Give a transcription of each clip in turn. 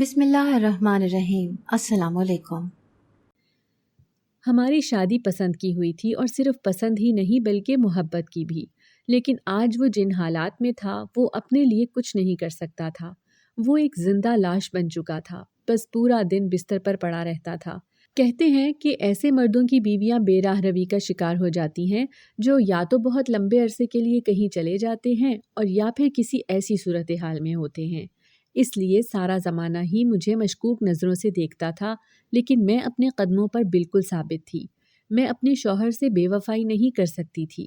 بسم اللہ الرحمن الرحیم۔ السلام علیکم۔ ہماری شادی پسند کی ہوئی تھی، اور صرف پسند ہی نہیں بلکہ محبت کی بھی۔ لیکن آج وہ جن حالات میں تھا وہ اپنے لیے کچھ نہیں کر سکتا تھا۔ وہ ایک زندہ لاش بن چکا تھا، بس پورا دن بستر پر پڑا رہتا تھا۔ کہتے ہیں کہ ایسے مردوں کی بیویاں بے راہ روی کا شکار ہو جاتی ہیں جو یا تو بہت لمبے عرصے کے لیے کہیں چلے جاتے ہیں اور یا پھر کسی ایسی صورتحال میں ہوتے ہیں۔ اس لیے سارا زمانہ ہی مجھے مشکوک نظروں سے دیکھتا تھا، لیکن میں اپنے قدموں پر بالکل ثابت تھی۔ میں اپنے شوہر سے بے وفائی نہیں کر سکتی تھی۔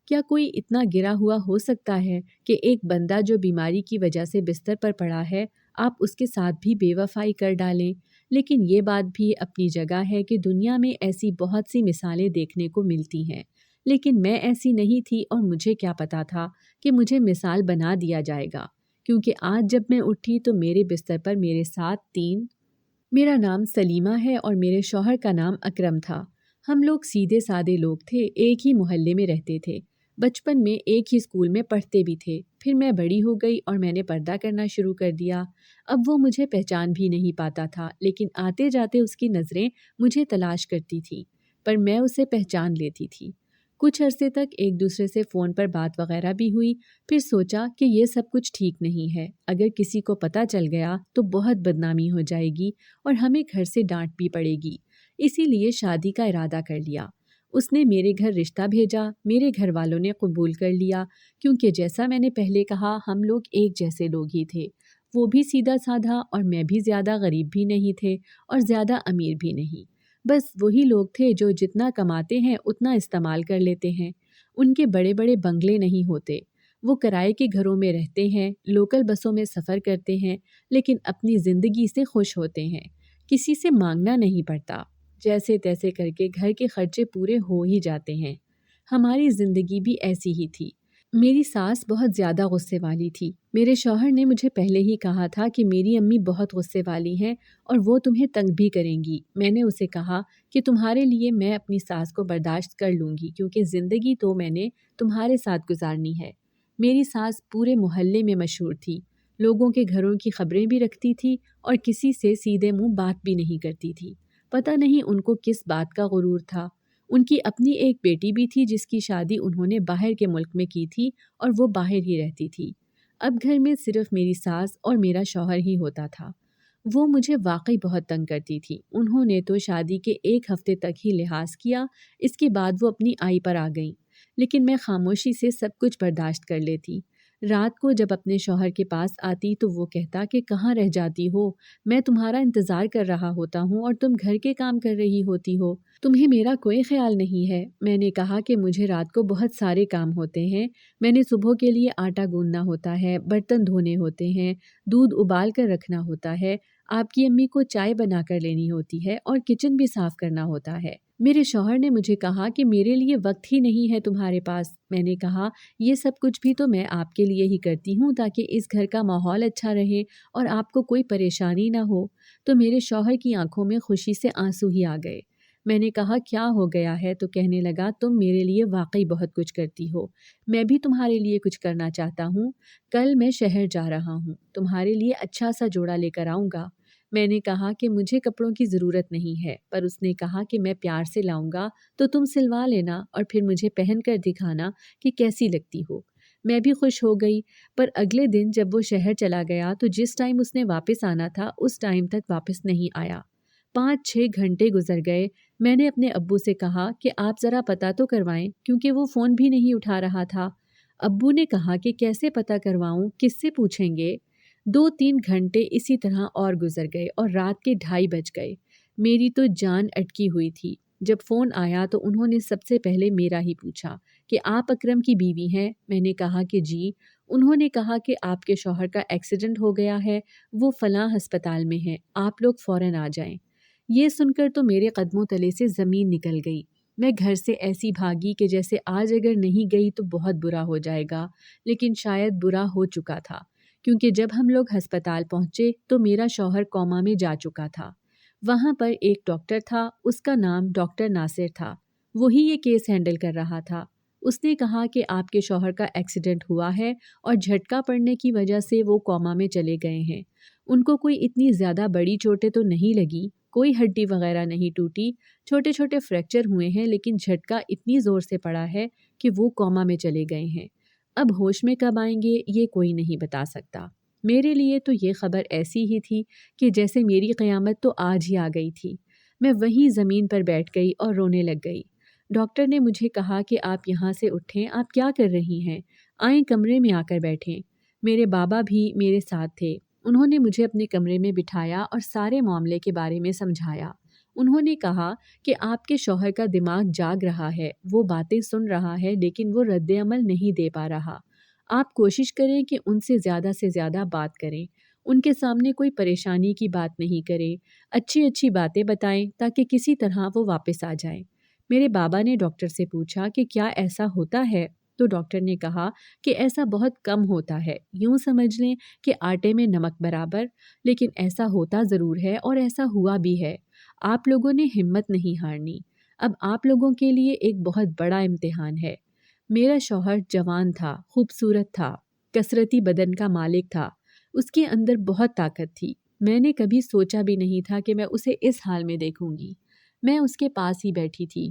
کیا کوئی اتنا گرا ہوا ہو سکتا ہے کہ ایک بندہ جو بیماری کی وجہ سے بستر پر پڑا ہے، آپ اس کے ساتھ بھی بے وفائی کر ڈالیں؟ لیکن یہ بات بھی اپنی جگہ ہے کہ دنیا میں ایسی بہت سی مثالیں دیکھنے کو ملتی ہیں، لیکن میں ایسی نہیں تھی، اور مجھے کیا پتا تھا کہ مجھے مثال بنا دیا جائے گا، کیونکہ آج جب میں اٹھی تو میرے بستر پر میرے ساتھ میرا نام سلیمہ ہے اور میرے شوہر کا نام اکرم تھا۔ ہم لوگ سیدھے سادے لوگ تھے، ایک ہی محلے میں رہتے تھے، بچپن میں ایک ہی اسکول میں پڑھتے بھی تھے۔ پھر میں بڑی ہو گئی اور میں نے پردہ کرنا شروع کر دیا۔ اب وہ مجھے پہچان بھی نہیں پاتا تھا، لیکن آتے جاتے اس کی نظریں مجھے تلاش کرتی تھیں، پر میں اسے پہچان لیتی تھی۔ کچھ عرصے تک ایک دوسرے سے فون پر بات وغیرہ بھی ہوئی، پھر سوچا کہ یہ سب کچھ ٹھیک نہیں ہے۔ اگر کسی کو پتہ چل گیا تو بہت بدنامی ہو جائے گی اور ہمیں گھر سے ڈانٹ بھی پڑے گی، اسی لیے شادی کا ارادہ کر لیا۔ اس نے میرے گھر رشتہ بھیجا، میرے گھر والوں نے قبول کر لیا، کیونکہ جیسا میں نے پہلے کہا ہم لوگ ایک جیسے لوگ ہی تھے۔ وہ بھی سیدھا سادھا اور میں بھی زیادہ غریب بھی نہیں تھے اور زیادہ امیر بھی نہیں، بس وہی لوگ تھے جو جتنا کماتے ہیں اتنا استعمال کر لیتے ہیں۔ ان کے بڑے بڑے بنگلے نہیں ہوتے، وہ کرائے کے گھروں میں رہتے ہیں، لوکل بسوں میں سفر کرتے ہیں، لیکن اپنی زندگی سے خوش ہوتے ہیں۔ کسی سے مانگنا نہیں پڑتا، جیسے تیسے کر کے گھر کے خرچے پورے ہو ہی جاتے ہیں۔ ہماری زندگی بھی ایسی ہی تھی۔ میری ساس بہت زیادہ غصے والی تھی۔ میرے شوہر نے مجھے پہلے ہی کہا تھا کہ میری امی بہت غصے والی ہیں اور وہ تمہیں تنگ بھی کریں گی۔ میں نے اسے کہا کہ تمہارے لیے میں اپنی ساس کو برداشت کر لوں گی، کیونکہ زندگی تو میں نے تمہارے ساتھ گزارنی ہے۔ میری ساس پورے محلے میں مشہور تھی، لوگوں کے گھروں کی خبریں بھی رکھتی تھی اور کسی سے سیدھے منہ بات بھی نہیں کرتی تھی۔ پتہ نہیں ان کو کس بات کا غرور تھا۔ ان کی اپنی ایک بیٹی بھی تھی جس کی شادی انہوں نے باہر کے ملک میں کی تھی اور وہ باہر ہی رہتی تھی۔ اب گھر میں صرف میری ساس اور میرا شوہر ہی ہوتا تھا۔ وہ مجھے واقعی بہت تنگ کرتی تھی۔ انہوں نے تو شادی کے ایک ہفتے تک ہی لحاظ کیا، اس کے بعد وہ اپنی آئی پر آ گئیں، لیکن میں خاموشی سے سب کچھ برداشت کر لیتی۔ رات کو جب اپنے شوہر کے پاس آتی تو وہ کہتا کہ کہاں رہ جاتی ہو، میں تمہارا انتظار کر رہا ہوتا ہوں اور تم گھر کے کام کر رہی ہوتی ہو، تمہیں میرا کوئی خیال نہیں ہے۔ میں نے کہا کہ مجھے رات کو بہت سارے کام ہوتے ہیں، میں نے صبح کے لیے آٹا گوندنا ہوتا ہے، برتن دھونے ہوتے ہیں، دودھ ابال کر رکھنا ہوتا ہے، آپ کی امی کو چائے بنا کر لینی ہوتی ہے اور کچن بھی صاف کرنا ہوتا ہے۔ میرے شوہر نے مجھے کہا کہ میرے لیے وقت ہی نہیں ہے تمہارے پاس۔ میں نے کہا یہ سب کچھ بھی تو میں آپ کے لیے ہی کرتی ہوں تاکہ اس گھر کا ماحول اچھا رہے اور آپ کو کوئی پریشانی نہ ہو۔ تو میرے شوہر کی آنکھوں میں خوشی سے آنسو ہی آ گئے۔ میں نے کہا کیا ہو گیا ہے؟ تو کہنے لگا تم میرے لیے واقعی بہت کچھ کرتی ہو، میں بھی تمہارے لیے کچھ کرنا چاہتا ہوں۔ کل میں شہر جا رہا ہوں، تمہارے لیے اچھا سا جوڑا لے کر آؤں گا۔ میں نے کہا کہ مجھے کپڑوں کی ضرورت نہیں ہے، پر اس نے کہا کہ میں پیار سے لاؤں گا تو تم سلوا لینا اور پھر مجھے پہن کر دکھانا کہ کیسی لگتی ہو۔ میں بھی خوش ہو گئی، پر اگلے دن جب وہ شہر چلا گیا تو جس ٹائم اس نے واپس آنا تھا اس ٹائم تک واپس نہیں آیا۔ 5-6 گھنٹے گزر گئے۔ میں نے اپنے ابو سے کہا کہ آپ ذرا پتہ تو کروائیں، کیونکہ وہ فون بھی نہیں اٹھا رہا تھا۔ ابو نے کہا کہ کیسے پتہ کرواؤں، کس سے پوچھیں گے؟ 2-3 گھنٹے اسی طرح اور گزر گئے اور رات کے 2:30 بج گئے۔ میری تو جان اٹکی ہوئی تھی۔ جب فون آیا تو انہوں نے سب سے پہلے میرا ہی پوچھا کہ آپ اکرم کی بیوی ہیں؟ میں نے کہا کہ جی۔ انہوں نے کہا کہ آپ کے شوہر کا ایکسیڈنٹ ہو گیا ہے، وہ فلاں ہسپتال میں ہیں، آپ لوگ فوراً آ جائیں۔ یہ سن کر تو میرے قدموں تلے سے زمین نکل گئی۔ میں گھر سے ایسی بھاگی کہ جیسے آج اگر نہیں گئی تو بہت برا ہو جائے گا، لیکن شاید برا ہو چکا تھا، کیونکہ جب ہم لوگ ہسپتال پہنچے تو میرا شوہر کوما میں جا چکا تھا۔ وہاں پر ایک ڈاکٹر تھا، اس کا نام ڈاکٹر ناصر تھا، وہی یہ کیس ہینڈل کر رہا تھا۔ اس نے کہا کہ آپ کے شوہر کا ایکسیڈنٹ ہوا ہے اور جھٹکا پڑنے کی وجہ سے وہ کوما میں چلے گئے ہیں۔ ان کو کوئی اتنی زیادہ بڑی چوٹیں تو نہیں لگی، کوئی ہڈی وغیرہ نہیں ٹوٹی، چھوٹے چھوٹے فریکچر ہوئے ہیں لیکن جھٹکا اتنی زور سے پڑا ہے کہ وہ کوما میں چلے گئے ہیں۔ اب ہوش میں کب آئیں گے یہ کوئی نہیں بتا سکتا۔ میرے لیے تو یہ خبر ایسی ہی تھی کہ جیسے میری قیامت تو آج ہی آ گئی تھی۔ میں وہیں زمین پر بیٹھ گئی اور رونے لگ گئی۔ ڈاکٹر نے مجھے کہا کہ آپ یہاں سے اٹھیں، آپ کیا کر رہی ہیں؟ آئیں کمرے میں آ کر بیٹھیں۔ میرے بابا بھی میرے ساتھ تھے۔ انہوں نے مجھے اپنے کمرے میں بٹھایا اور سارے معاملے کے بارے میں سمجھایا۔ انہوں نے کہا کہ آپ کے شوہر کا دماغ جاگ رہا ہے، وہ باتیں سن رہا ہے لیکن وہ رد عمل نہیں دے پا رہا۔ آپ کوشش کریں کہ ان سے زیادہ بات کریں، ان کے سامنے کوئی پریشانی کی بات نہیں کریں، اچھی اچھی باتیں بتائیں تاکہ کسی طرح وہ واپس آ جائیں۔ میرے بابا نے ڈاکٹر سے پوچھا کہ کیا ایسا ہوتا ہے؟ تو ڈاکٹر نے کہا کہ ایسا بہت کم ہوتا ہے، یوں سمجھ لیں کہ آٹے میں نمک برابر، لیکن ایسا ہوتا ضرور ہے اور ایسا ہوا بھی ہے۔ آپ لوگوں نے ہمت نہیں ہارنی۔ اب آپ لوگوں کے لیے ایک بہت بڑا امتحان ہے۔ میرا شوہر جوان تھا، خوبصورت تھا، کثرتی بدن کا مالک تھا، اس کے اندر بہت طاقت تھی۔ میں نے کبھی سوچا بھی نہیں تھا کہ میں اسے اس حال میں دیکھوں گی۔ میں اس کے پاس ہی بیٹھی تھی۔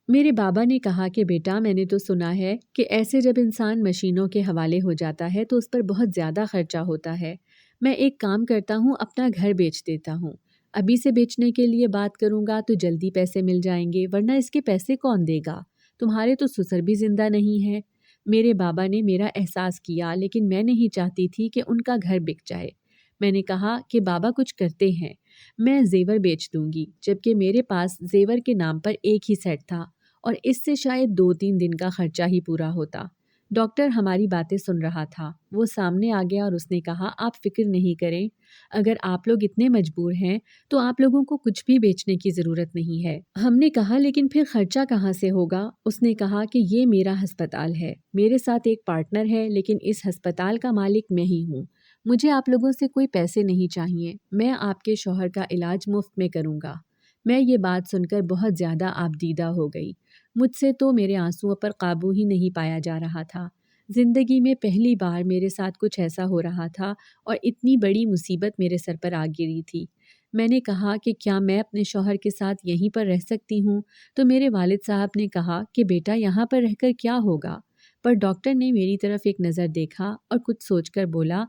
میرے بابا نے کہا کہ بیٹا، میں نے تو سنا ہے کہ ایسے جب انسان مشینوں کے حوالے ہو جاتا ہے تو اس پر بہت زیادہ خرچہ ہوتا ہے۔ میں ایک کام کرتا ہوں، اپنا گھر بیچ دیتا ہوں۔ ابھی سے بیچنے کے لیے بات کروں گا تو جلدی پیسے مل جائیں گے، ورنہ اس کے پیسے کون دے گا؟ تمہارے تو سسر بھی زندہ نہیں ہے۔ میرے بابا نے میرا احساس کیا، لیکن میں نہیں چاہتی تھی کہ ان کا گھر بک جائے۔ میں نے کہا کہ بابا کچھ کرتے ہیں، میں زیور بیچ دوں گی، جبکہ میرے پاس زیور کے نام پر ایک ہی سیٹ تھا اور اس سے شاید 2-3 دن کا خرچہ ہی پورا ہوتا۔ ڈاکٹر ہماری باتیں سن رہا تھا۔ وہ سامنے آ گیا اور اس نے کہا آپ فکر نہیں کریں، اگر آپ لوگ اتنے مجبور ہیں تو آپ لوگوں کو کچھ بھی بیچنے کی ضرورت نہیں ہے۔ ہم نے کہا لیکن پھر خرچہ کہاں سے ہوگا؟ اس نے کہا کہ یہ میرا ہسپتال ہے، میرے ساتھ ایک پارٹنر ہے، لیکن اس ہسپتال کا مالک میں ہی ہوں۔ مجھے آپ لوگوں سے کوئی پیسے نہیں چاہیے، میں آپ کے شوہر کا علاج مفت میں کروں گا۔ میں یہ بات سن کر بہت زیادہ آبدیدہ ہو گئی۔ مجھ سے تو میرے آنسوؤں پر قابو ہی نہیں پایا جا رہا تھا۔ زندگی میں پہلی بار میرے ساتھ کچھ ایسا ہو رہا تھا اور اتنی بڑی مصیبت میرے سر پر آ گری تھی۔ میں نے کہا کہ کیا میں اپنے شوہر کے ساتھ یہیں پر رہ سکتی ہوں؟ تو میرے والد صاحب نے کہا کہ بیٹا یہاں پر رہ کر کیا ہوگا؟ پر ڈاکٹر نے میری طرف ایک نظر دیکھا اور کچھ سوچ کر بولا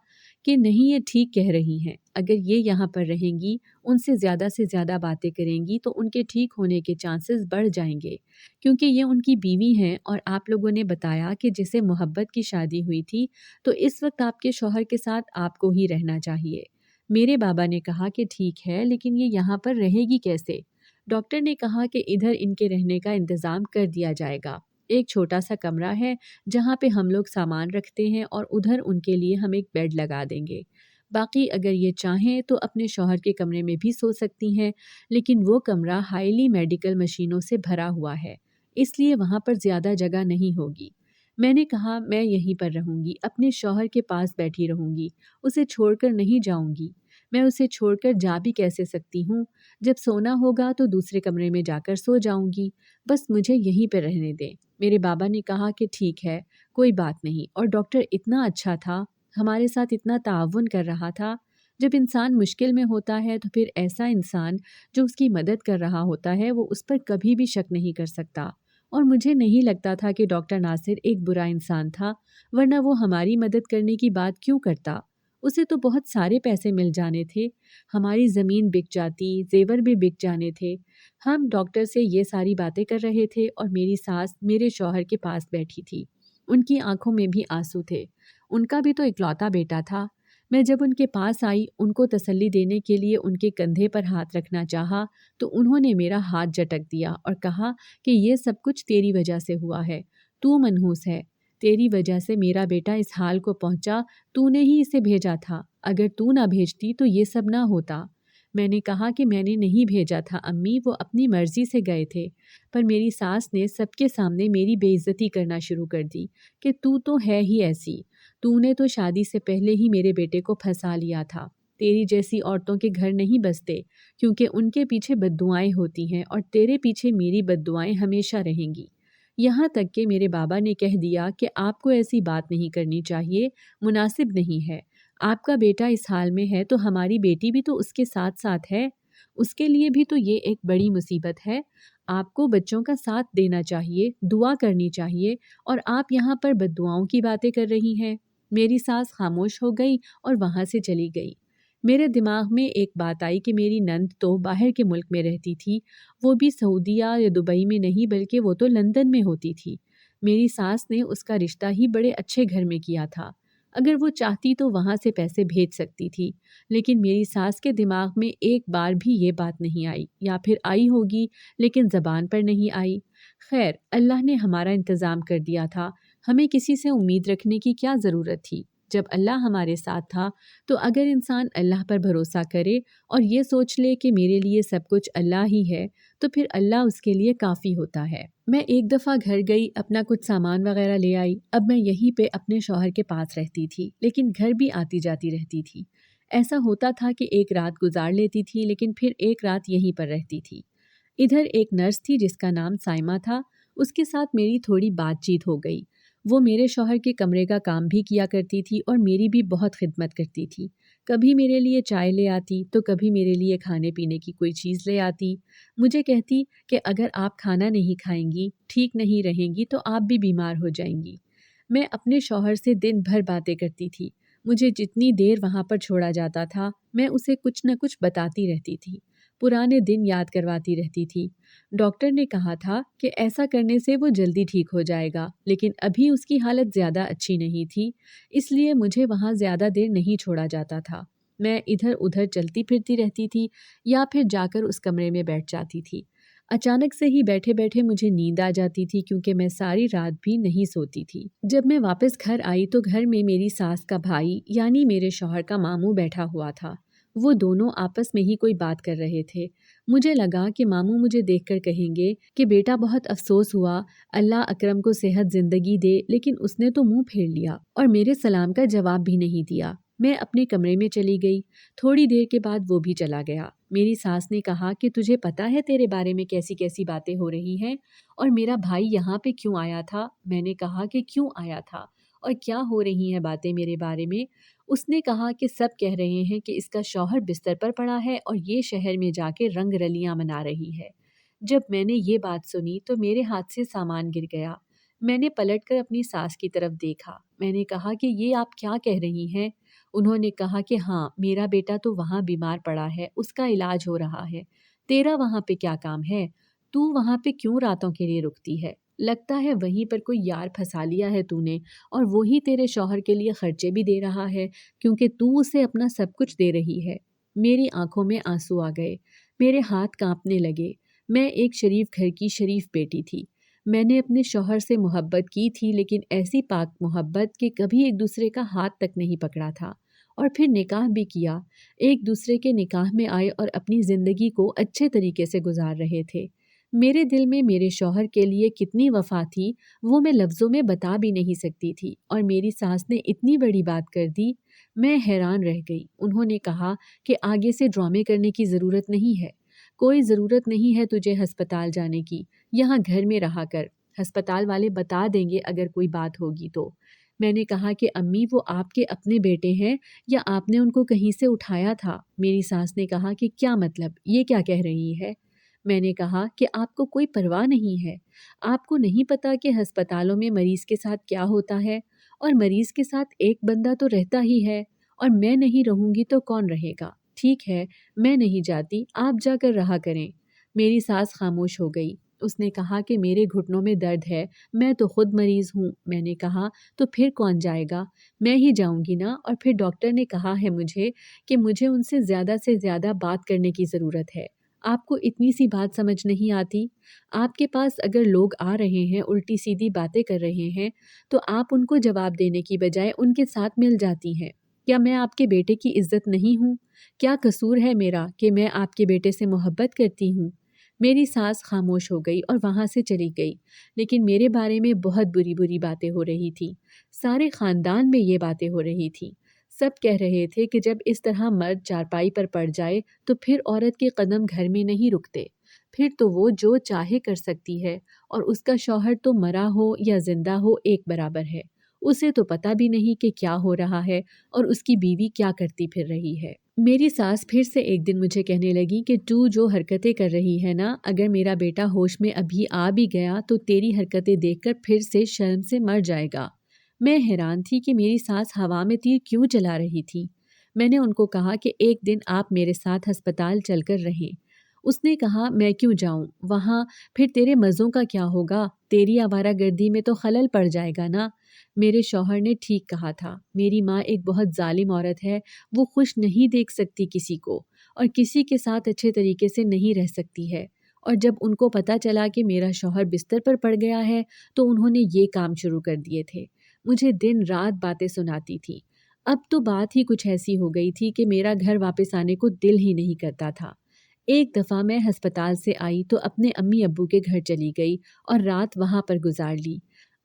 کہ نہیں، یہ ٹھیک کہہ رہی ہیں، اگر یہ یہاں پر رہیں گی، ان سے زیادہ باتیں کریں گی تو ان کے ٹھیک ہونے کے چانسز بڑھ جائیں گے، کیونکہ یہ ان کی بیوی ہیں اور آپ لوگوں نے بتایا کہ جسے محبت کی شادی ہوئی تھی تو اس وقت آپ کے شوہر کے ساتھ آپ کو ہی رہنا چاہیے۔ میرے بابا نے کہا کہ ٹھیک ہے، لیکن یہ یہاں پر رہے گی کیسے؟ ڈاکٹر نے کہا کہ ادھر ان کے رہنے کا انتظام کر دیا جائے گا۔ ایک چھوٹا سا کمرہ ہے جہاں پہ ہم لوگ سامان رکھتے ہیں اور ادھر ان کے لیے ہم ایک بیڈ لگا دیں گے۔ باقی اگر یہ چاہیں تو اپنے شوہر کے کمرے میں بھی سو سکتی ہیں، لیکن وہ کمرہ ہائیلی میڈیکل مشینوں سے بھرا ہوا ہے، اس لیے وہاں پر زیادہ جگہ نہیں ہوگی۔ میں نے کہا میں یہیں پر رہوں گی، اپنے شوہر کے پاس بیٹھی رہوں گی، اسے چھوڑ کر نہیں جاؤں گی۔ میں اسے چھوڑ کر جا بھی کیسے سکتی ہوں؟ جب سونا ہوگا تو دوسرے کمرے میں جا کر سو جاؤں گی، بس مجھے یہیں پہ رہنے دیں۔ میرے بابا نے کہا کہ ٹھیک ہے، کوئی بات نہیں، اور ڈاکٹر اتنا اچھا تھا، ہمارے ساتھ اتنا تعاون کر رہا تھا۔ جب انسان مشکل میں ہوتا ہے تو پھر ایسا انسان جو اس کی مدد کر رہا ہوتا ہے وہ اس پر کبھی بھی شک نہیں کر سکتا، اور مجھے نہیں لگتا تھا کہ ڈاکٹر ناصر ایک برا انسان تھا، ورنہ وہ ہماری مدد کرنے کی بات کیوں کرتا؟ اسے تو بہت سارے پیسے مل جانے تھے، ہماری زمین بک جاتی، زیور بھی بک جانے تھے۔ ہم ڈاکٹر سے یہ ساری باتیں کر رہے تھے اور میری ساس میرے شوہر کے پاس بیٹھی تھی، ان کی آنکھوں میں بھی آنسو تھے، ان کا بھی تو اکلوتا بیٹا تھا۔ میں جب ان کے پاس آئی، ان کو تسلی دینے کے لیے ان کے کندھے پر ہاتھ رکھنا چاہا تو انہوں نے میرا ہاتھ جھٹک دیا اور کہا کہ یہ سب کچھ تیری وجہ سے ہوا ہے، تو منحوس ہے، تیری وجہ سے میرا بیٹا اس حال کو پہنچا، تو نے ہی اسے بھیجا تھا، اگر تو نہ بھیجتی تو یہ سب نہ ہوتا۔ میں نے کہا کہ میں نے نہیں بھیجا تھا امی، وہ اپنی مرضی سے گئے تھے، پر میری ساس نے سب کے سامنے میری بے عزتی کرنا شروع کر دی کہ تو ہے ہی ایسی، تو نے تو شادی سے پہلے ہی میرے بیٹے کو پھنسا لیا تھا، تیری جیسی عورتوں کے گھر نہیں بستے، کیونکہ ان کے پیچھے بددعائیں ہوتی ہیں اور تیرے پیچھے میری بددعائیں ہمیشہ رہیں گی۔ یہاں تک کہ میرے بابا نے کہہ دیا کہ آپ کو ایسی بات نہیں کرنی چاہیے، مناسب نہیں ہے، آپ کا بیٹا اس حال میں ہے تو ہماری بیٹی بھی تو اس کے ساتھ ساتھ ہے، اس کے لیے بھی تو یہ ایک بڑی مصیبت ہے۔ آپ کو بچوں کا ساتھ دینا چاہیے، دعا کرنی چاہیے، اور آپ یہاں پر بددعاؤں کی باتیں کر رہی ہیں۔ میری ساس خاموش ہو گئی اور وہاں سے چلی گئی۔ میرے دماغ میں ایک بات آئی کہ میری نند تو باہر کے ملک میں رہتی تھی، وہ بھی سعودیہ یا دبئی میں نہیں بلکہ وہ تو لندن میں ہوتی تھی۔ میری ساس نے اس کا رشتہ ہی بڑے اچھے گھر میں کیا تھا، اگر وہ چاہتی تو وہاں سے پیسے بھیج سکتی تھی، لیکن میری ساس کے دماغ میں ایک بار بھی یہ بات نہیں آئی، یا پھر آئی ہوگی لیکن زبان پر نہیں آئی۔ خیر، اللہ نے ہمارا انتظام کر دیا تھا، ہمیں کسی سے امید رکھنے کی کیا ضرورت تھی؟ جب اللہ ہمارے ساتھ تھا تو اگر انسان اللہ پر بھروسہ کرے اور یہ سوچ لے کہ میرے لیے سب کچھ اللہ ہی ہے تو پھر اللہ اس کے لیے کافی ہوتا ہے۔ میں ایک دفعہ گھر گئی، اپنا کچھ سامان وغیرہ لے آئی۔ اب میں یہیں پہ اپنے شوہر کے پاس رہتی تھی، لیکن گھر بھی آتی جاتی رہتی تھی۔ ایسا ہوتا تھا کہ ایک رات گزار لیتی تھی لیکن پھر ایک رات یہیں پر رہتی تھی۔ ادھر ایک نرس تھی جس کا نام سائمہ تھا، اس کے ساتھ میری تھوڑی بات چیت ہو گئی۔ وہ میرے شوہر کے کمرے کا کام بھی کیا کرتی تھی اور میری بھی بہت خدمت کرتی تھی۔ کبھی میرے لیے چائے لے آتی تو کبھی میرے لیے کھانے پینے کی کوئی چیز لے آتی۔ مجھے کہتی کہ اگر آپ کھانا نہیں کھائیں گی، ٹھیک نہیں رہیں گی تو آپ بھی بیمار ہو جائیں گی۔ میں اپنے شوہر سے دن بھر باتیں کرتی تھی۔ مجھے جتنی دیر وہاں پر چھوڑا جاتا تھا میں اسے کچھ نہ کچھ بتاتی رہتی تھی، پرانے دن یاد کرواتی رہتی تھی۔ ڈاکٹر نے کہا تھا کہ ایسا کرنے سے وہ جلدی ٹھیک ہو جائے گا، لیکن ابھی اس کی حالت زیادہ اچھی نہیں تھی، اس لیے مجھے وہاں زیادہ دیر نہیں چھوڑا جاتا تھا۔ میں ادھر ادھر چلتی پھرتی رہتی تھی یا پھر جا کر اس کمرے میں بیٹھ جاتی تھی۔ اچانک سے ہی بیٹھے بیٹھے مجھے نیند آ جاتی تھی کیونکہ میں ساری رات بھی نہیں سوتی تھی۔ جب میں واپس گھر آئی تو گھر میں میری ساس کا بھائی یعنی میرے شوہر کا ماموں بیٹھا ہوا تھا۔ وہ دونوں آپس میں ہی کوئی بات کر رہے تھے۔ مجھے لگا کہ ماموں مجھے دیکھ کر کہیں گے کہ بیٹا بہت افسوس ہوا، اللہ اکرم کو صحت زندگی دے، لیکن اس نے تو منہ پھیر لیا اور میرے سلام کا جواب بھی نہیں دیا۔ میں اپنے کمرے میں چلی گئی، تھوڑی دیر کے بعد وہ بھی چلا گیا۔ میری ساس نے کہا کہ تجھے پتا ہے تیرے بارے میں کیسی کیسی باتیں ہو رہی ہیں اور میرا بھائی یہاں پہ کیوں آیا تھا؟ میں نے کہا کہ کیوں آیا تھا اور کیا ہو رہی ہیں باتیں میرے بارے میں؟ اس نے کہا کہ سب کہہ رہے ہیں کہ اس کا شوہر بستر پر پڑا ہے اور یہ شہر میں جا کے رنگ رلیاں منا رہی ہے۔ جب میں نے یہ بات سنی تو میرے ہاتھ سے سامان گر گیا۔ میں نے پلٹ کر اپنی ساس کی طرف دیکھا۔ میں نے کہا کہ یہ آپ کیا کہہ رہی ہیں؟ انہوں نے کہا کہ ہاں، میرا بیٹا تو وہاں بیمار پڑا ہے، اس کا علاج ہو رہا ہے، تیرا وہاں پہ کیا کام ہے؟ تو وہاں پہ کیوں راتوں کے لیے رکتی ہے؟ لگتا ہے وہیں پر کوئی یار پھنسا لیا ہے تو نے، اور وہی تیرے شوہر کے لیے خرچے بھی دے رہا ہے کیونکہ تو اسے اپنا سب کچھ دے رہی ہے۔ میری آنکھوں میں آنسو آ گئے، میرے ہاتھ کانپنے لگے۔ میں ایک شریف گھر کی شریف بیٹی تھی، میں نے اپنے شوہر سے محبت کی تھی، لیکن ایسی پاک محبت کہ کبھی ایک دوسرے کا ہاتھ تک نہیں پکڑا تھا، اور پھر نکاح بھی کیا، ایک دوسرے کے نکاح میں آئے اور اپنی زندگی کو اچھے طریقے سے گزار رہے تھے۔ میرے دل میں میرے شوہر کے لیے کتنی وفا تھی وہ میں لفظوں میں بتا بھی نہیں سکتی تھی، اور میری ساس نے اتنی بڑی بات کر دی۔ میں حیران رہ گئی۔ انہوں نے کہا کہ آگے سے ڈرامے کرنے کی ضرورت نہیں ہے، کوئی ضرورت نہیں ہے تجھے ہسپتال جانے کی، یہاں گھر میں رہا کر، ہسپتال والے بتا دیں گے اگر کوئی بات ہوگی تو۔ میں نے کہا کہ امی وہ آپ کے اپنے بیٹے ہیں یا آپ نے ان کو کہیں سے اٹھایا تھا؟ میری ساس نے کہا کہ کیا مطلب، یہ کیا کہہ رہی ہے؟ میں نے کہا کہ آپ کو کوئی پرواہ نہیں ہے، آپ کو نہیں پتا کہ ہسپتالوں میں مریض کے ساتھ کیا ہوتا ہے، اور مریض کے ساتھ ایک بندہ تو رہتا ہی ہے، اور میں نہیں رہوں گی تو کون رہے گا؟ ٹھیک ہے، میں نہیں جاتی، آپ جا کر رہا کریں۔ میری ساس خاموش ہو گئی۔ اس نے کہا کہ میرے گھٹنوں میں درد ہے، میں تو خود مریض ہوں۔ میں نے کہا تو پھر کون جائے گا؟ میں ہی جاؤں گی نا، اور پھر ڈاکٹر نے کہا ہے مجھے کہ مجھے ان سے زیادہ بات کرنے کی ضرورت ہے۔ آپ کو اتنی سی بات سمجھ نہیں آتی؟ آپ کے پاس اگر لوگ آ رہے ہیں الٹی سیدھی باتیں کر رہے ہیں تو آپ ان کو جواب دینے کی بجائے ان کے ساتھ مل جاتی ہیں۔ کیا میں آپ کے بیٹے کی عزت نہیں ہوں؟ کیا قصور ہے میرا کہ میں آپ کے بیٹے سے محبت کرتی ہوں؟ میری ساس خاموش ہو گئی اور وہاں سے چلی گئی، لیکن میرے بارے میں بہت بری باتیں ہو رہی تھی، سارے خاندان میں یہ باتیں ہو رہی تھی۔ سب کہہ رہے تھے کہ جب اس طرح مرد چارپائی پر پڑ جائے تو پھر عورت کے قدم گھر میں نہیں رکتے، پھر تو وہ جو چاہے کر سکتی ہے، اور اس کا شوہر تو مرا ہو یا زندہ ہو ایک برابر ہے، اسے تو پتہ بھی نہیں کہ کیا ہو رہا ہے اور اس کی بیوی کیا کرتی پھر رہی ہے۔ میری ساس پھر سے ایک دن مجھے کہنے لگی کہ تو جو حرکتیں کر رہی ہے نا، اگر میرا بیٹا ہوش میں ابھی آ بھی گیا تو تیری حرکتیں دیکھ کر پھر سے شرم سے مر جائے گا۔ میں حیران تھی کہ میری ساس ہوا میں تیر کیوں چلا رہی تھی۔ میں نے ان کو کہا کہ ایک دن آپ میرے ساتھ ہسپتال چل کر رہیں۔ اس نے کہا میں کیوں جاؤں وہاں، پھر تیرے مزوں کا کیا ہوگا، تیری آوارہ گردی میں تو خلل پڑ جائے گا نا۔ میرے شوہر نے ٹھیک کہا تھا، میری ماں ایک بہت ظالم عورت ہے، وہ خوش نہیں دیکھ سکتی کسی کو، اور کسی کے ساتھ اچھے طریقے سے نہیں رہ سکتی ہے، اور جب ان کو پتہ چلا کہ میرا شوہر بستر پر پڑ گیا ہے تو انہوں نے یہ کام شروع کر دیے تھے، مجھے دن رات باتیں سناتی تھی۔ اب تو بات ہی کچھ ایسی ہو گئی تھی کہ میرا گھر واپس آنے کو دل ہی نہیں کرتا تھا۔ ایک دفعہ میں ہسپتال سے آئی تو اپنے امی ابو کے گھر چلی گئی اور رات وہاں پر گزار لی۔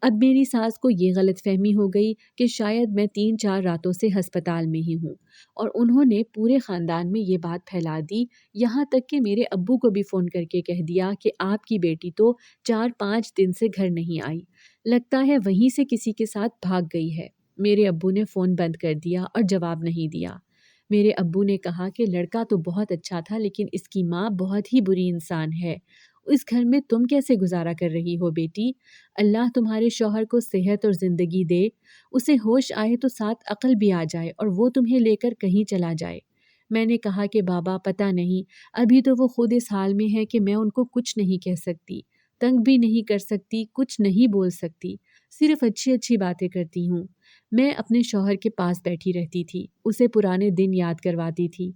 اب میری ساس کو یہ غلط فہمی ہو گئی کہ شاید میں 3-4 راتوں سے ہسپتال میں ہی ہوں، اور انہوں نے پورے خاندان میں یہ بات پھیلا دی، یہاں تک کہ میرے ابو کو بھی فون کر کے کہہ دیا کہ آپ کی بیٹی تو 4-5 دن سے گھر نہیں آئی، لگتا ہے وہیں سے کسی کے ساتھ بھاگ گئی ہے۔ میرے ابو نے فون بند کر دیا اور جواب نہیں دیا۔ میرے ابو نے کہا کہ لڑکا تو بہت اچھا تھا لیکن اس کی ماں بہت ہی بری انسان ہے، اس گھر میں تم کیسے گزارا کر رہی ہو بیٹی؟ اللہ تمہارے شوہر کو صحت اور زندگی دے، اسے ہوش آئے تو ساتھ عقل بھی آ جائے اور وہ تمہیں لے کر کہیں چلا جائے۔ میں نے کہا کہ بابا پتہ نہیں، ابھی تو وہ خود اس حال میں ہے کہ میں ان کو کچھ نہیں کہہ سکتی، تنگ بھی نہیں کر سکتی، کچھ نہیں بول سکتی، صرف اچھی اچھی باتیں کرتی ہوں۔ میں اپنے شوہر کے پاس بیٹھی رہتی تھی، اسے پرانے دن یاد کرواتی تھی۔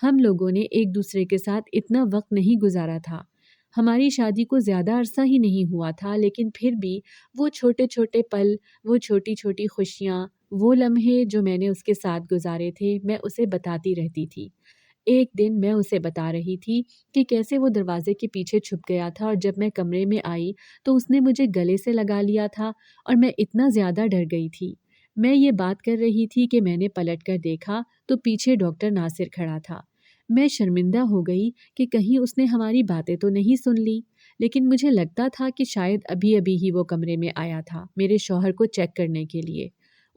ہم لوگوں نے ایک دوسرے کے ساتھ اتنا وقت نہیں گزارا تھا، ہماری شادی کو زیادہ عرصہ ہی نہیں ہوا تھا، لیکن پھر بھی وہ چھوٹے چھوٹے پل، وہ چھوٹی چھوٹی خوشیاں، وہ لمحے جو میں نے اس کے ساتھ گزارے تھے، میں اسے بتاتی رہتی تھی۔ ایک دن میں اسے بتا رہی تھی کہ کیسے وہ دروازے کے پیچھے چھپ گیا تھا اور جب میں کمرے میں آئی تو اس نے مجھے گلے سے لگا لیا تھا اور میں اتنا زیادہ ڈر گئی تھی۔ میں یہ بات کر رہی تھی کہ میں نے پلٹ کر دیکھا تو پیچھے ڈاکٹر ناصر کھڑا تھا۔ میں شرمندہ ہو گئی کہ کہیں اس نے ہماری باتیں تو نہیں سن لی، لیکن مجھے لگتا تھا کہ شاید ابھی ابھی ہی وہ کمرے میں آیا تھا میرے شوہر کو چیک کرنے کے لیے۔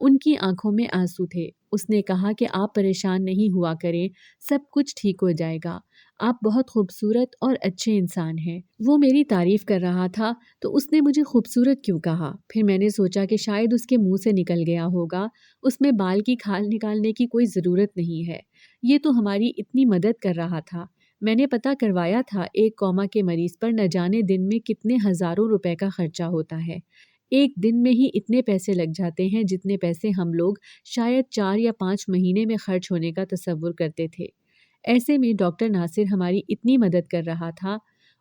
ان کی آنکھوں میں آنسو تھے۔ اس نے کہا کہ آپ پریشان نہیں ہوا کریں، سب کچھ ٹھیک ہو جائے گا، آپ بہت خوبصورت اور اچھے انسان ہیں۔ وہ میری تعریف کر رہا تھا تو اس نے مجھے خوبصورت کیوں کہا؟ پھر میں نے سوچا کہ شاید اس کے منہ سے نکل گیا ہوگا، اس میں بال کی کھال نکالنے کی کوئی ضرورت نہیں ہے، یہ تو ہماری اتنی مدد کر رہا تھا۔ میں نے پتہ کروایا تھا ایک کوما کے مریض پر نہ جانے دن میں کتنے ہزاروں روپے کا خرچہ ہوتا ہے، ایک دن میں ہی اتنے پیسے لگ جاتے ہیں جتنے پیسے ہم لوگ شاید 4 یا 5 مہینے میں خرچ ہونے کا تصور کرتے تھے۔ ایسے میں ڈاکٹر ناصر ہماری اتنی مدد کر رہا تھا۔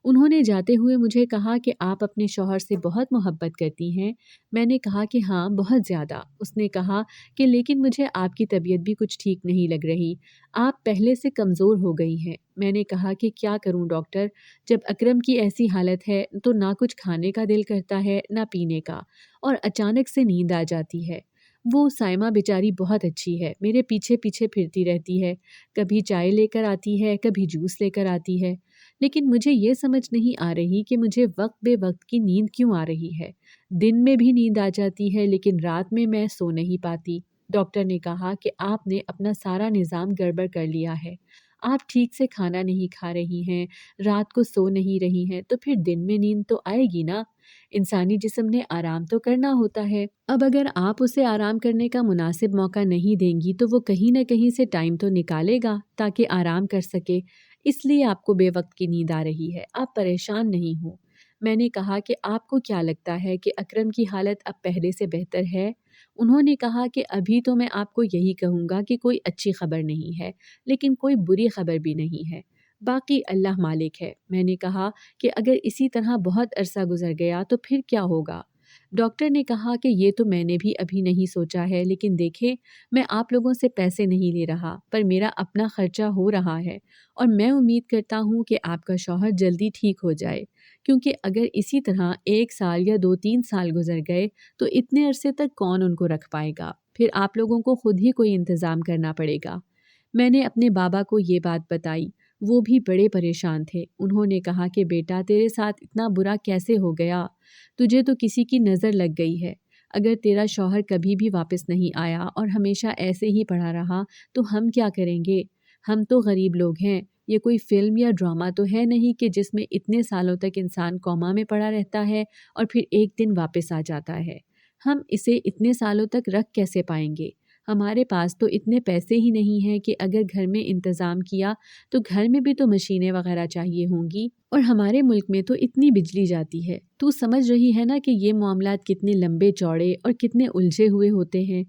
انہوں نے جاتے ہوئے مجھے کہا کہ آپ اپنے شوہر سے بہت محبت کرتی ہیں۔ میں نے کہا کہ ہاں بہت زیادہ۔ اس نے کہا کہ لیکن مجھے آپ کی طبیعت بھی کچھ ٹھیک نہیں لگ رہی، آپ پہلے سے کمزور ہو گئی ہیں۔ میں نے کہا کہ کیا کروں ڈاکٹر، جب اکرم کی ایسی حالت ہے تو نہ کچھ کھانے کا دل کرتا ہے نہ پینے کا، اور اچانک سے نیند آ جاتی ہے۔ وہ سائمہ بیچاری بہت اچھی ہے، میرے پیچھے پیچھے پھرتی رہتی ہے، کبھی چائے لے کر آتی ہے، کبھی جوس لے کر آتی ہے، لیکن مجھے یہ سمجھ نہیں آ رہی کہ مجھے وقت بے وقت کی نیند کیوں آ رہی ہے۔ دن میں بھی نیند آ جاتی ہے لیکن رات میں سو نہیں پاتی۔ ڈاکٹر نے کہا کہ آپ نے اپنا سارا نظام گڑبڑ کر لیا ہے، آپ ٹھیک سے کھانا نہیں کھا رہی ہیں، رات کو سو نہیں رہی ہیں، تو پھر دن میں نیند تو آئے گی نا، انسانی جسم نے آرام تو کرنا ہوتا ہے۔ اب اگر آپ اسے آرام کرنے کا مناسب موقع نہیں دیں گی تو وہ کہیں نہ کہیں سے ٹائم تو نکالے گا تاکہ آرام کر سکے، اس لیے آپ کو بے وقت کی نیند آ رہی ہے، آپ پریشان نہیں ہوں۔ میں نے کہا کہ آپ کو کیا لگتا ہے کہ اکرم کی حالت اب پہلے سے بہتر ہے؟ انہوں نے کہا کہ ابھی تو میں آپ کو یہی کہوں گا کہ کوئی اچھی خبر نہیں ہے، لیکن کوئی بری خبر بھی نہیں ہے، باقی اللہ مالک ہے۔ میں نے کہا کہ اگر اسی طرح بہت عرصہ گزر گیا تو پھر کیا ہوگا؟ ڈاکٹر نے کہا کہ یہ تو میں نے بھی ابھی نہیں سوچا ہے، لیکن دیکھیں میں آپ لوگوں سے پیسے نہیں لے رہا، پر میرا اپنا خرچہ ہو رہا ہے، اور میں امید کرتا ہوں کہ آپ کا شوہر جلدی ٹھیک ہو جائے، کیونکہ اگر اسی طرح 1 سال یا 2-3 سال گزر گئے تو اتنے عرصے تک کون ان کو رکھ پائے گا، پھر آپ لوگوں کو خود ہی کوئی انتظام کرنا پڑے گا۔ میں نے اپنے بابا کو یہ بات بتائی، وہ بھی بڑے پریشان تھے۔ انہوں نے کہا کہ بیٹا تیرے ساتھ اتنا برا کیسے ہو گیا؟ تجھے تو کسی کی نظر لگ گئی ہے، اگر تیرا شوہر کبھی بھی واپس نہیں آیا اور ہمیشہ ایسے ہی پڑا رہا تو ہم کیا کریں گے؟ ہم تو غریب لوگ ہیں، یہ کوئی فلم یا ڈرامہ تو ہے نہیں کہ جس میں اتنے سالوں تک انسان کوما میں پڑا رہتا ہے اور پھر ایک دن واپس آ جاتا ہے۔ ہم اسے اتنے سالوں تک رکھ کیسے پائیں گے؟ ہمارے پاس تو اتنے پیسے ہی نہیں ہیں کہ اگر گھر میں انتظام کیا تو گھر میں بھی تو مشینیں وغیرہ چاہیے ہوں گی، اور ہمارے ملک میں تو اتنی بجلی جاتی ہے۔ تو سمجھ رہی ہے نا کہ یہ معاملات کتنے لمبے چوڑے اور کتنے الجھے ہوئے ہوتے ہیں۔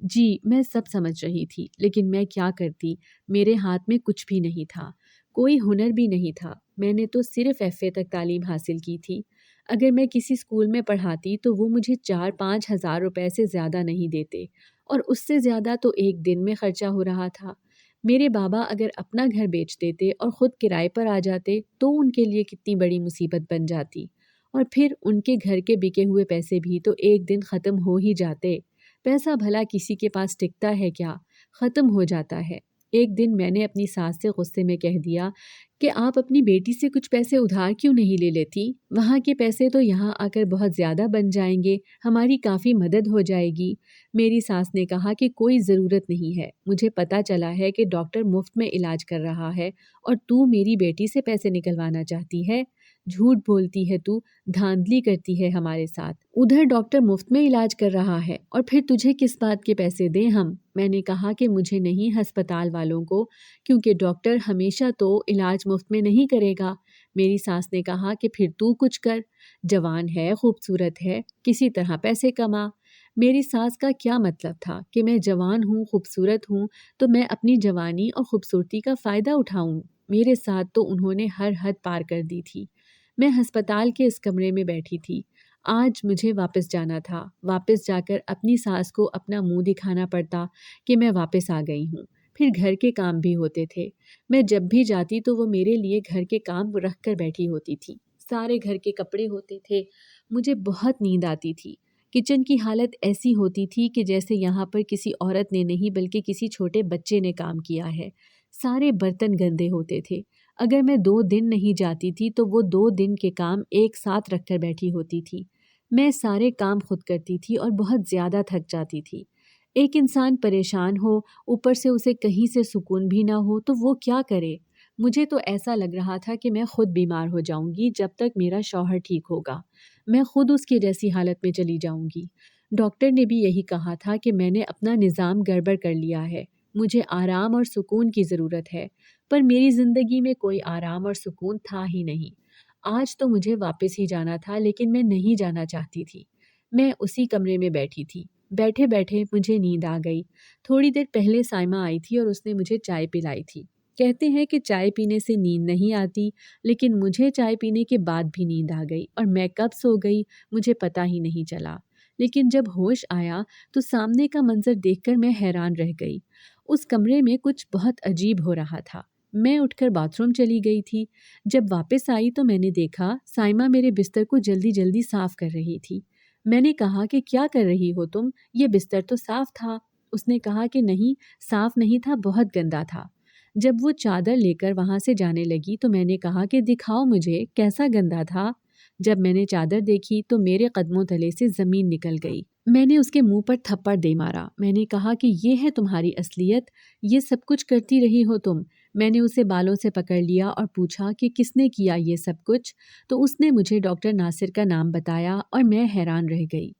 جی میں سب سمجھ رہی تھی، لیکن میں کیا کرتی؟ میرے ہاتھ میں کچھ بھی نہیں تھا، کوئی ہنر بھی نہیں تھا۔ میں نے تو صرف FA تک تعلیم حاصل کی تھی۔ اگر میں کسی اسکول میں پڑھاتی تو وہ مجھے 4-5 ہزار روپے سے زیادہ نہیں دیتے، اور اس سے زیادہ تو ایک دن میں خرچہ ہو رہا تھا۔ میرے بابا اگر اپنا گھر بیچ دیتے اور خود کرائے پر آ جاتے تو ان کے لیے کتنی بڑی مصیبت بن جاتی، اور پھر ان کے گھر کے بکے ہوئے پیسے بھی تو ایک دن ختم ہو ہی جاتے۔ پیسہ بھلا کسی کے پاس ٹکتا ہے کیا؟ ختم ہو جاتا ہے۔ ایک دن میں نے اپنی ساس سے غصے میں کہہ دیا کہ آپ اپنی بیٹی سے کچھ پیسے ادھار کیوں نہیں لے لیتی؟ وہاں کے پیسے تو یہاں آ کر بہت زیادہ بن جائیں گے، ہماری کافی مدد ہو جائے گی۔ میری ساس نے کہا کہ کوئی ضرورت نہیں ہے، مجھے پتہ چلا ہے کہ ڈاکٹر مفت میں علاج کر رہا ہے اور تو میری بیٹی سے پیسے نکلوانا چاہتی ہے۔ جھوٹ بولتی ہے تو، دھاندلی کرتی ہے ہمارے ساتھ۔ ادھر ڈاکٹر مفت میں علاج کر رہا ہے اور پھر تجھے کس بات کے پیسے دیں ہم؟ میں نے کہا کہ مجھے نہیں، ہسپتال والوں کو، کیونکہ ڈاکٹر ہمیشہ تو علاج مفت میں نہیں کرے گا۔ میری ساس نے کہا کہ پھر تو کچھ کر، جوان ہے، خوبصورت ہے، کسی طرح پیسے کما۔ میری ساس کا کیا مطلب تھا کہ میں جوان ہوں، خوبصورت ہوں تو میں اپنی جوانی اور خوبصورتی کا فائدہ اٹھاؤں؟ میرے ساتھ تو انہوں نے ہر حد پار کر دی تھی۔ میں ہسپتال کے اس کمرے میں بیٹھی تھی۔ آج مجھے واپس جانا تھا، واپس جا کر اپنی ساس کو اپنا منہ دکھانا پڑتا کہ میں واپس آ گئی ہوں۔ پھر گھر کے کام بھی ہوتے تھے، میں جب بھی جاتی تو وہ میرے لیے گھر کے کام رکھ کر بیٹھی ہوتی تھی، سارے گھر کے کپڑے ہوتے تھے۔ مجھے بہت نیند آتی تھی۔ کچن کی حالت ایسی ہوتی تھی کہ جیسے یہاں پر کسی عورت نے نہیں بلکہ کسی چھوٹے بچے نے کام کیا ہے۔ سارے برتن گندے ہوتے تھے۔ اگر میں 2 دن نہیں جاتی تھی تو وہ 2 دن کے کام ایک ساتھ رکھ کر بیٹھی ہوتی تھی۔ میں سارے کام خود کرتی تھی اور بہت زیادہ تھک جاتی تھی۔ ایک انسان پریشان ہو، اوپر سے اسے کہیں سے سکون بھی نہ ہو تو وہ کیا کرے؟ مجھے تو ایسا لگ رہا تھا کہ میں خود بیمار ہو جاؤں گی جب تک میرا شوہر ٹھیک ہوگا۔ میں خود اس کی جیسی حالت میں چلی جاؤں گی۔ ڈاکٹر نے بھی یہی کہا تھا کہ میں نے اپنا نظام گڑبڑ کر لیا ہے، مجھے آرام اور سکون کی ضرورت ہے، پر میری زندگی میں کوئی آرام اور سکون تھا ہی نہیں۔ آج تو مجھے واپس ہی جانا تھا، لیکن میں نہیں جانا چاہتی تھی۔ میں اسی کمرے میں بیٹھی تھی۔ بیٹھے بیٹھے مجھے نیند آ گئی۔ تھوڑی دیر پہلے سائمہ آئی تھی اور اس نے مجھے چائے پلائی تھی۔ کہتے ہیں کہ چائے پینے سے نیند نہیں آتی، لیکن مجھے چائے پینے کے بعد بھی نیند آ گئی اور میں کب سو گئی مجھے پتہ ہی نہیں چلا۔ لیکن جب ہوش آیا تو سامنے کا منظر دیکھ کر میں حیران رہ گئی۔ اس کمرے میں کچھ بہت عجیب ہو رہا تھا۔ میں اٹھ کر باتھ روم چلی گئی تھی۔ جب واپس آئی تو میں نے دیکھا سائمہ میرے بستر کو جلدی جلدی صاف کر رہی تھی۔ میں نے کہا کہ کیا کر رہی ہو تم؟ یہ بستر تو صاف تھا۔ اس نے کہا کہ نہیں، صاف نہیں تھا، بہت گندا تھا۔ جب وہ چادر لے کر وہاں سے جانے لگی تو میں نے کہا کہ دکھاؤ مجھے کیسا گندا تھا۔ جب میں نے چادر دیکھی تو میرے قدموں تلے سے زمین نکل گئی۔ میں نے اس کے منہ پر تھپڑ دے مارا۔ میں نے کہا کہ یہ ہے تمہاری اصلیت، یہ سب کچھ کرتی رہی ہو تم۔ میں نے اسے بالوں سے پکڑ لیا اور پوچھا کہ کس نے کیا یہ سب کچھ، تو اس نے مجھے ڈاکٹر ناصر کا نام بتایا اور میں حیران رہ گئی۔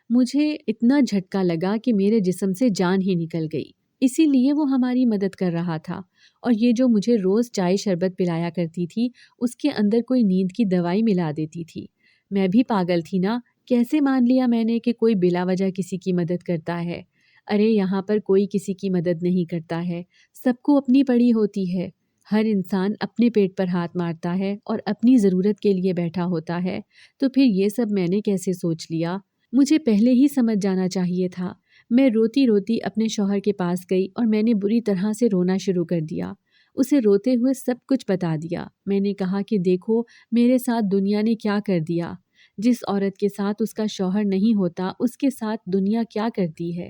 مجھے اتنا جھٹکا لگا کہ میرے جسم سے جان ہی نکل گئی۔ اسی لیے وہ ہماری مدد کر رہا تھا، اور یہ جو مجھے روز چائے شربت پلایا کرتی تھی اس کے اندر کوئی نیند کی دوائی ملا دیتی تھی۔ میں بھی پاگل تھی نا، کیسے مان لیا میں نے کہ کوئی بلا وجہ کسی کی مدد کرتا ہے؟ ارے یہاں پر کوئی کسی کی مدد نہیں کرتا ہے، سب کو اپنی پڑی ہوتی ہے۔ ہر انسان اپنے پیٹ پر ہاتھ مارتا ہے اور اپنی ضرورت کے لیے بیٹھا ہوتا ہے، تو پھر یہ سب میں نے کیسے سوچ لیا؟ مجھے پہلے ہی سمجھ جانا چاہیے تھا۔ میں روتی روتی اپنے شوہر کے پاس گئی اور میں نے بری طرح سے رونا شروع کر دیا۔ اسے روتے ہوئے سب کچھ بتا دیا۔ میں نے کہا کہ دیکھو میرے ساتھ دنیا نے کیا کر دیا۔ جس عورت کے ساتھ اس کا شوہر نہیں ہوتا اس کے ساتھ دنیا کیا کرتی ہے۔